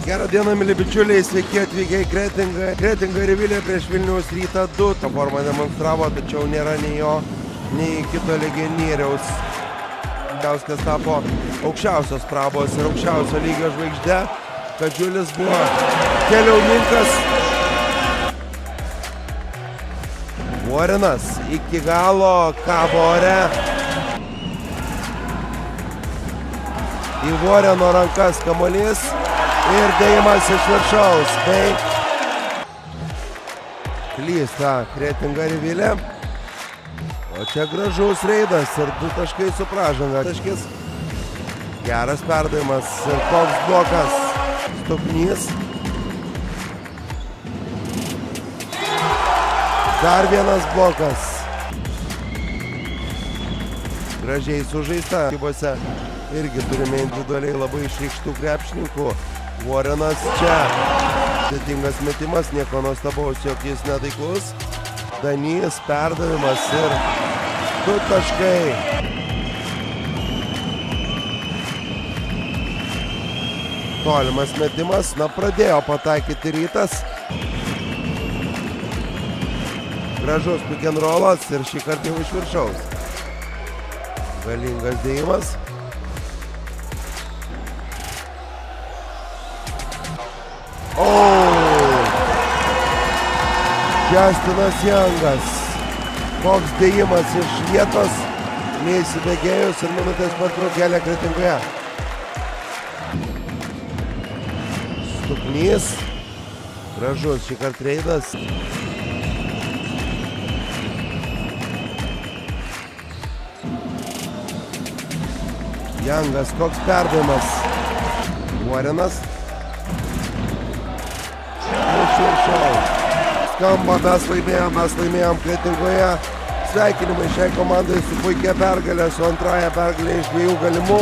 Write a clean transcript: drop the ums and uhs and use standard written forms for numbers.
Gerą dieną, mėly bičiuliai, sveiki atvykę į Kretingą. Kretinga ir Vilė prieš Vilniaus Rytą 2. Ta formą demonstravo, tačiau nėra nei jo, nei kito legionieriaus. Kauskas tapo aukščiausios prabos ir aukščiausio lygio žvaigždė. Kadžiulis buvo keliauninkas. Vorenas iki galo kabo ore. Į Voreno rankas kamuolys ir dėjimas iš viršaus. Tai klysta Kretinga ir Vilė. O čia gražus reidas ir 2 taškai su pražanga. Taškis. Geras perdavimas ir koks blokas. Stupnys. Dar vienas blokas. Gražiai sužaista. Ribose irgi turime individualiai labai išreikštų krepšininkų. Vorenas čia. Sėtingas metimas, nieko nuostabaus, jog jis netaiklus. Danys, perdavimas ir 2 taškai. Tolimas metimas, pradėjo pataikyti Rytas. Gražus pick and rollas ir šį kartą jau iš viršaus. Galingas dėjimas. Justinas Jangas. Koks dėjimas iš vietos, neįsibėgėjus ir minutės pertraukėlė Kretingoje. Stupnys. Gražus šį kartą reidas. Jangas, koks perdavimas. Vorenas. Iš viršaus. Skamba, mes laimėjom Kretingoje. Sveikinimai šiai komandai su puikia pergalė, su antrąja pergalė iš 2 galimų.